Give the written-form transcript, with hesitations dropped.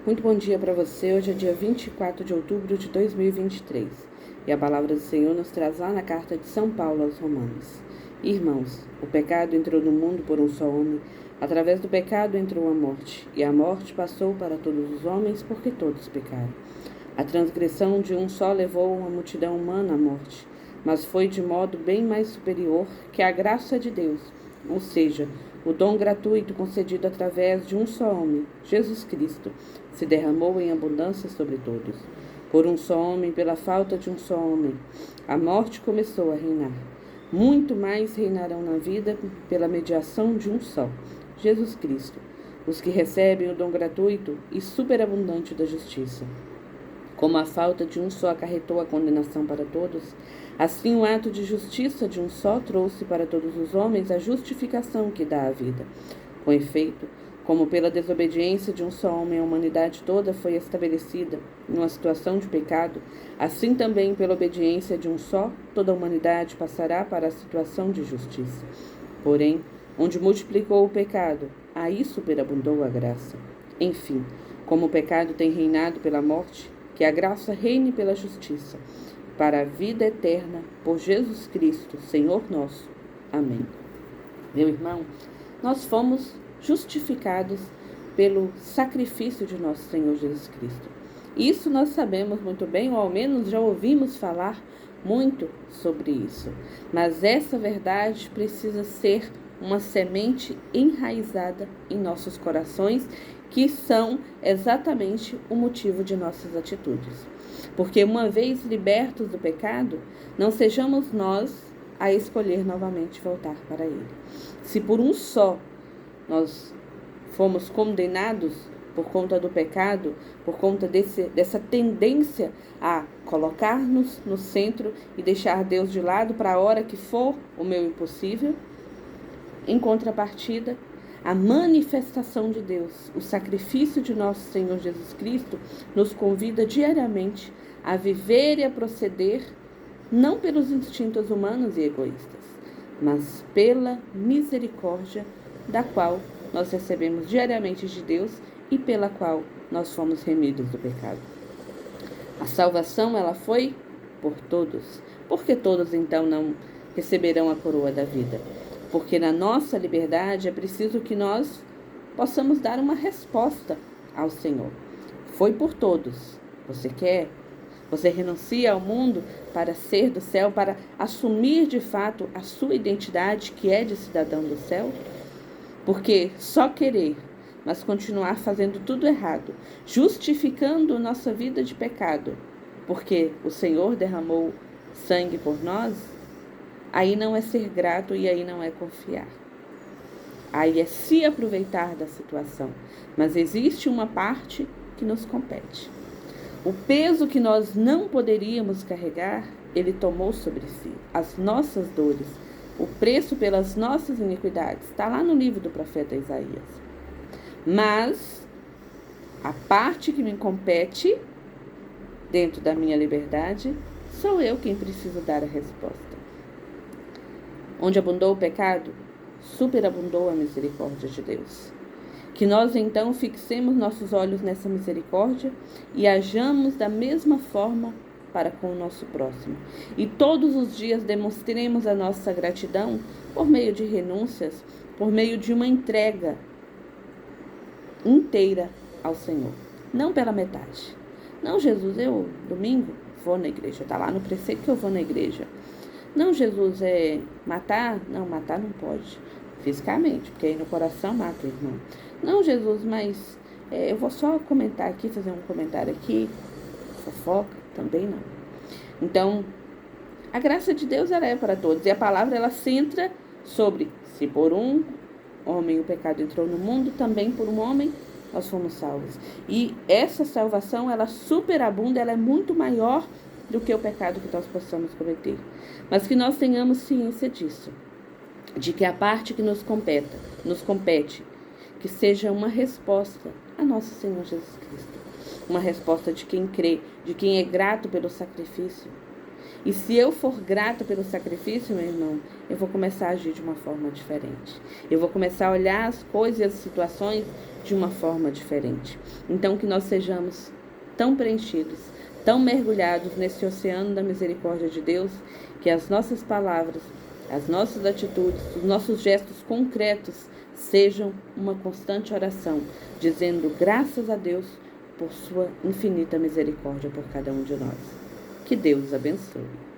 Muito bom dia para você. Hoje é dia 24 de outubro de 2023 e a palavra do Senhor nos traz lá na carta de São Paulo aos Romanos. Irmãos, o pecado entrou no mundo por um só homem. Através do pecado entrou a morte, e a morte passou para todos os homens porque todos pecaram. A transgressão de um só levou uma multidão humana à morte, mas foi de modo bem mais superior que a graça de Deus, ou seja, o dom gratuito concedido através de um só homem, Jesus Cristo, se derramou em abundância sobre todos. Por um só homem, pela falta de um só homem, a morte começou a reinar. Muito mais reinarão na vida pela mediação de um só, Jesus Cristo, os que recebem o dom gratuito e superabundante da justiça. Como a falta de um só acarretou a condenação para todos, assim o ato de justiça de um só trouxe para todos os homens a justificação que dá a vida. Com efeito, como pela desobediência de um só homem a humanidade toda foi estabelecida numa situação de pecado, assim também pela obediência de um só, toda a humanidade passará para a situação de justiça. Porém, onde multiplicou o pecado, aí superabundou a graça. Enfim, como o pecado tem reinado pela morte, que a graça reine pela justiça, para a vida eterna, por Jesus Cristo, Senhor nosso. Amém. Meu irmão, nós fomos justificados pelo sacrifício de nosso Senhor Jesus Cristo. Isso nós sabemos muito bem, ou ao menos já ouvimos falar muito sobre isso. Mas essa verdade precisa ser uma semente enraizada em nossos corações, que são exatamente o motivo de nossas atitudes. Porque uma vez libertos do pecado, não sejamos nós a escolher novamente voltar para ele. Se por um só nós fomos condenados por conta do pecado, por conta dessa tendência a colocar-nos no centro e deixar Deus de lado para a hora que for o meu impossível, em contrapartida, a manifestação de Deus, o sacrifício de nosso Senhor Jesus Cristo, nos convida diariamente a viver e a proceder não pelos instintos humanos e egoístas, mas pela misericórdia da qual nós recebemos diariamente de Deus e pela qual nós fomos remidos do pecado. A salvação, ela foi por todos. Por que todos então não receberão a coroa da vida? Porque na nossa liberdade é preciso que nós possamos dar uma resposta ao Senhor. Foi por todos. Você quer? Você renuncia ao mundo para ser do céu, para assumir de fato a sua identidade, que é de cidadão do céu? Porque só querer, mas continuar fazendo tudo errado, justificando nossa vida de pecado, porque o Senhor derramou sangue por nós, aí não é ser grato e aí não é confiar. Aí é se aproveitar da situação. Mas existe uma parte que nos compete. O peso que nós não poderíamos carregar, ele tomou sobre si. As nossas dores, o preço pelas nossas iniquidades, está lá no livro do profeta Isaías. Mas a parte que me compete, dentro da minha liberdade, sou eu quem preciso dar a resposta. Onde abundou o pecado, superabundou a misericórdia de Deus. Que nós então fixemos nossos olhos nessa misericórdia e hajamos da mesma forma para com o nosso próximo. E todos os dias demonstremos a nossa gratidão por meio de renúncias, por meio de uma entrega inteira ao Senhor. Não pela metade. Não, Jesus, eu domingo vou na igreja. Está lá no preceito que eu vou na igreja. Não, Jesus, matar? Não, matar não pode. Fisicamente, porque aí no coração mata o irmão. Não, Jesus, mas eu vou só comentar aqui, fazer um comentário aqui. Fofoca? Também não. Então, a graça de Deus, ela é para todos. E a palavra, ela centra sobre, se por um homem o pecado entrou no mundo, também por um homem nós fomos salvos. E essa salvação, ela superabunda, ela é muito maior do que o pecado que nós possamos cometer. Mas que nós tenhamos ciência disso, de que a parte que nos compete, que seja uma resposta a nosso Senhor Jesus Cristo. Uma resposta de quem crê, de quem é grato pelo sacrifício. E se eu for grato pelo sacrifício, meu irmão, eu vou começar a agir de uma forma diferente. Eu vou começar a olhar as coisas e as situações de uma forma diferente. Então, que nós sejamos tão preenchidos, tão mergulhados nesse oceano da misericórdia de Deus, que as nossas palavras, as nossas atitudes, os nossos gestos concretos sejam uma constante oração, dizendo graças a Deus por sua infinita misericórdia por cada um de nós. Que Deus os abençoe.